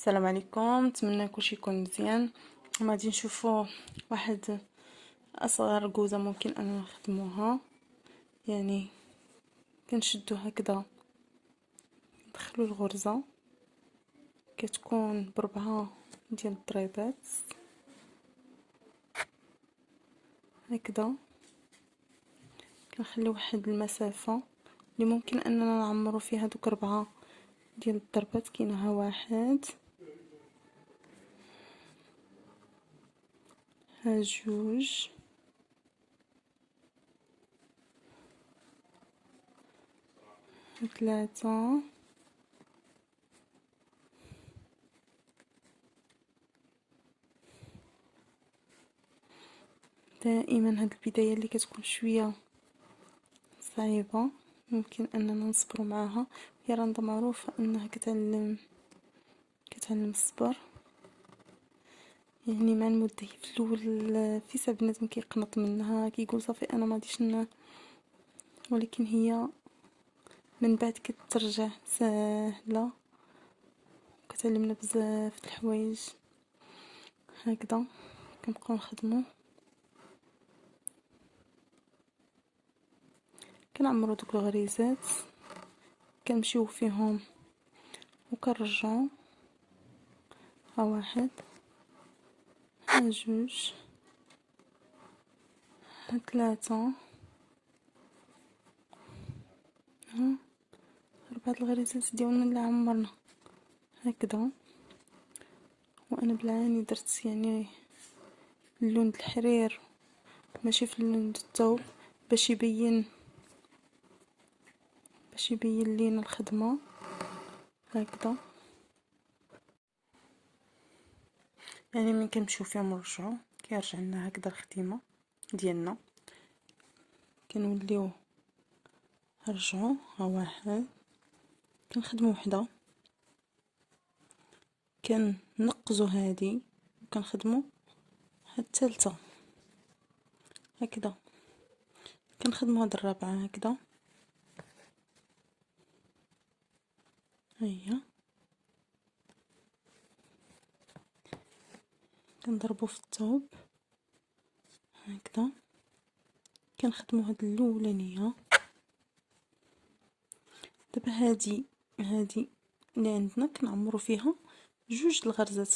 السلام عليكم، نتمنى كلشي يكون مزيان. غادي نشوفوا واحد اصغر كوزه ممكن ان نخدموها. يعني كنشدو هكذا، ندخلو الغرزه، كتكون ب4 ديال الضريبات هكذا. كنخلي واحد المسافه اللي ممكن اننا نعمرو فيها دوك 4 ديال الضربات. كاينها 1، ها 2، 3. دائما هاد البداية اللي كتكون شوية صعيبة ممكن اننا نصبروا معاها. هي رنده معروفة انها كتعلم الصبر. يعني مع المدة في الاول في ساعات بنادم كيقنط منها، كيقول صافي انا ما غاديش ولكن هي من بعد كترجع سهلة، كتعلمنا بزاف د الحوايج. هكذا كنبقاو نخدمو، كنعمرو دوك الغريزات، كنمشيو فيهم وكنرجعو. ها 1، ها 2، ها 3، ها 4 الغريزات ديالنا اللي عمرنا هكذا. وانا بالعاني درت يعني اللون د الحرير ماشي في اللون د الثوب، باش يبين لينا الخدمه هكذا. يعني من كنمشيو فيهم نرجعو كيرجع لنا هكذا الخدمه ديالنا. كنوليو نرجعو. ها 1، كنخدمو وحده، كننقزو هادي وكنخدمو ها الثالثه هكذا. كنخدمو هاد الرابعه هكذا، هيا كنضربو في الثوب هكذا. كنخدمو هاد الاولانيه. دابا هادي اللي عندنا كنعمرو فيها 2 الغرزات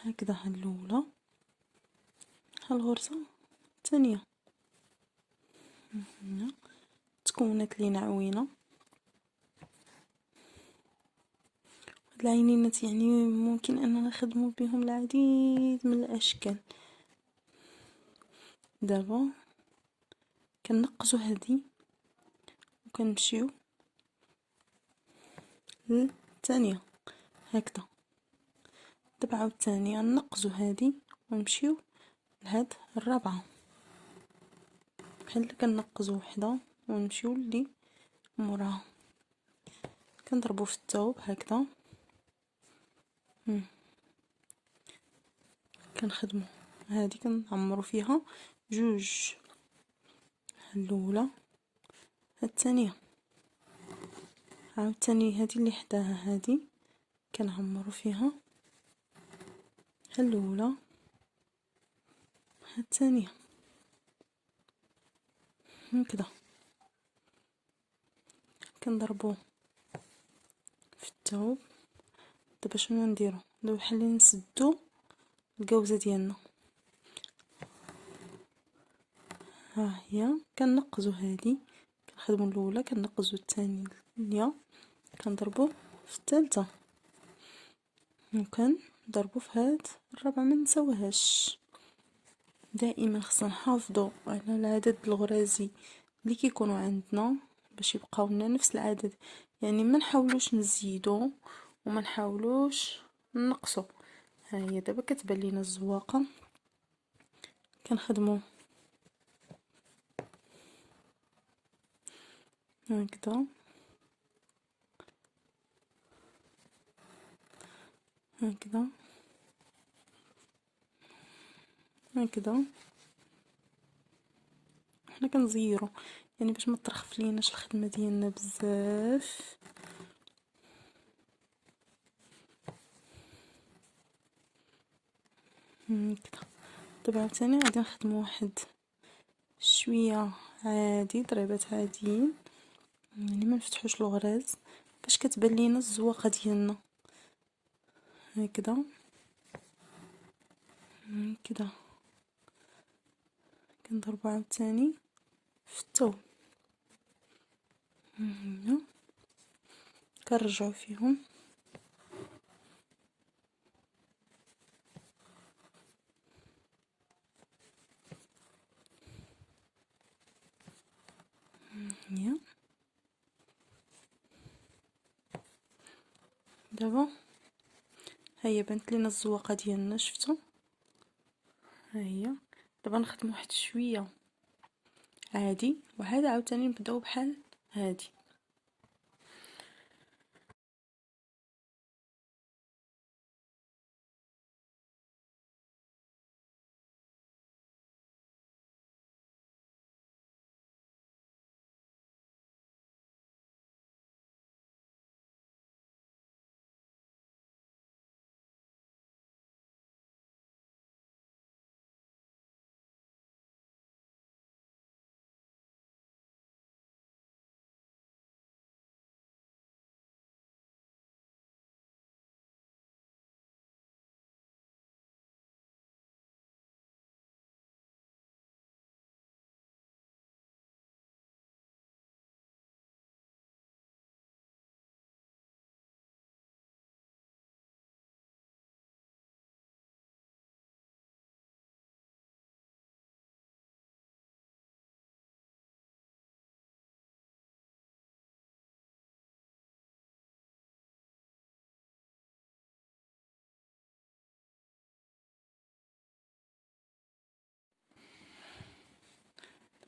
هكذا. ها الاولى، ها الغرزه الثانيه. هنا تكونت لينا عوينه. هاد العينينات يعني ممكن اننا نخدمو بهم العديد من الاشكال. دابا كنقزو هادي وكنمشيو للثانيه هكذا. دابا عاوتاني نقزو هادي ونمشيو لهاد الرابعه، بحال كنقزو وحده ونمشيو لي موراها. كنضربو في الثوب هكذا. كنخدمو هادي كنعمرو فيها 2، الاولى ها الثانيه. عاوتاني هادي اللي حداها هادي كنعمرو فيها ها الاولى ها الثانيه هكذا. كنضربو في الثوب. دابا شنو نديرو؟ دابا بحال نسدو الكاوزه ديالنا. ها هي كنقزو هادي، كنخدمو الاولى، كنقزو الثانيه، كنضربو في الثالثه، وكنضربو في هاد الرابعه. ما نساوهاش. دائما خصنا نحافظوا على العدد الغرازي اللي كيكونوا عندنا باش يبقاو لنا نفس العدد. يعني ما نحاولوش نزيدو وما نحاولوش نقصو. ها هي دابا كتبان لينا الزواقه. كنخدمو هكذا هكذا هكذا. حنا كنزيرو يعني باش ما ترخف ليناش الخدمه ديالنا بزاف. هكذا. دابا عاوتاني غادي نخدمو واحد شويه عادي، ضريبات عاديين، يعني ما نفتحوش الغراز باش كتبان لينا الزواقه ديالنا. هكذا هكذا كنضربو عاوتاني في الثوب، هنا كنرجعو فيهم هي. دابا هيا بانت لينا الزواقه ديالنا، شفتو؟ ها هي. دابا نخدمو واحد شويه عادي، وعاد عاوتاني نبداو بحال هادي.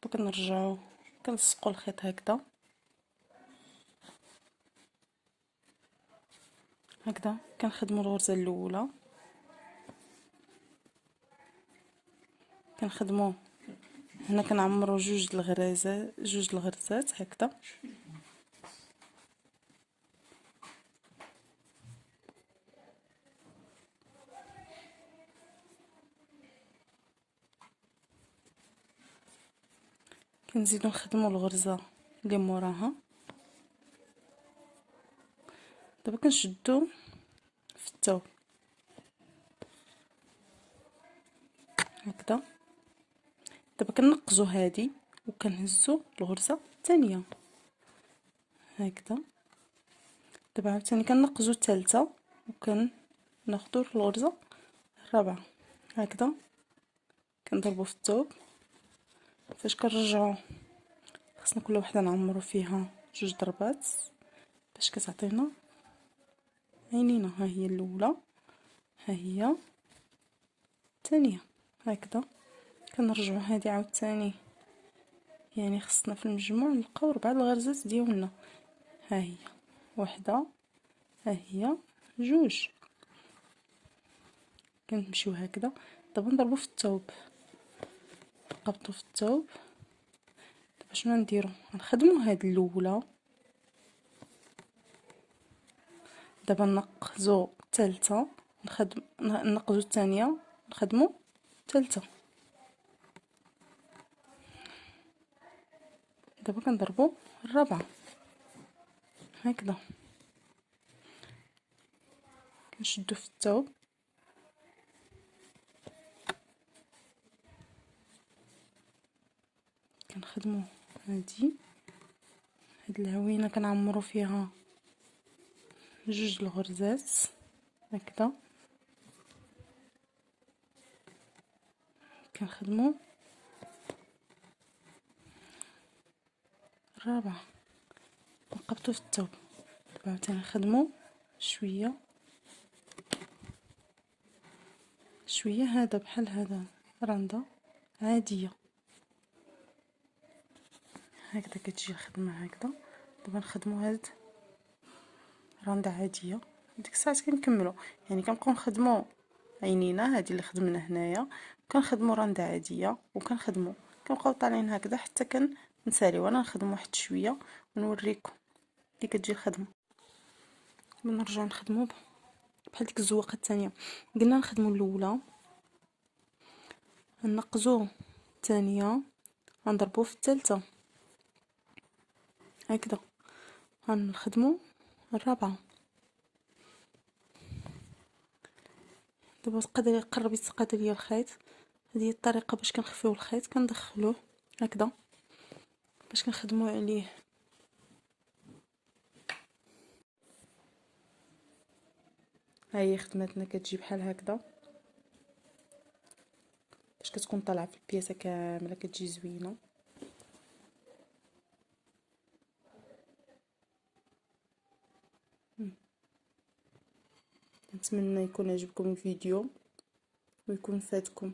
دابا كنرجعو كنلصقو الخيط هكذا هكذا. كنخدمو الغرزه الاولى، كنخدمو هنا كنعمرو جوج الغرزات هكذا. كنزيدو نخدمو الغرزه اللي موراها. دابا كنشدو في الثوب هكذا. دابا كننقزو هادي وكنهزو الغرزه الثانيه هكذا. دابا عاوتاني كننقزو الثالثه وكناخدو الغرزه الرابعه هكذا. كنضربو في الثوب. فاش كنرجعو خصنا كل وحده نعمرو فيها جوج ضربات باش كتعطينا عينينا. ها هي الاولى، ها هي الثانيه هكذا. كنرجعو هادي عاوتاني، يعني خصنا في المجموع نلقاو 4 الغرزات ديالنا. ها هي وحده، ها هي جوج. كنمشيو هكذا. دابا نضربو في الثوب، نقبطو في الثوب. دابا شنو نديرو؟ نخدمو هاد الاولى، دابا نقزو الثالثه، نقزو الثانيه، نخدمو الثالثه. دابا كنضربو الرابعه هكذا. كنشدو في الثوب، كنخدمو هاد العوينه كنعمرو فيها جوج الغرزات هكذا. كنخدمو الرابعه، نقبطو في الثوب. دابا عاوتاني نخدمو شويه شويه. هذا بحال هذا رنده عاديه هكذا كتجي الخدمه هكذا. دابا نخدمو هاد رنده عاديه. ديك الساعات كنكملو، يعني كنبقاو نخدمو عينينا هادي اللي خدمنا هنايا، كنخدمو رنده عاديه وكنخدمو كنبقاو طالعين هكذا حتى كنساليو. انا نخدم واحد شويه ونوريكم كي كتجي الخدمه. نرجعو نخدمو بحال ديك الزواقه الثانيه. قلنا نخدمو الاولى نقزو الثانية، غنضربو في الثالثة، هكذا غنخدمو الرابعة. دابا قربي تسقط ليا الخيط. هذه هي الطريقة باش كنخفيو الخيط، كندخلوه هكذا باش كنخدمو عليه. ها هي خدمتنا كتجي بحال هكذا، باش كتكون طالعه في البياسه كامله كتجي زوينه. نتمنى يكون عجبكم الفيديو ويكون فاتكم.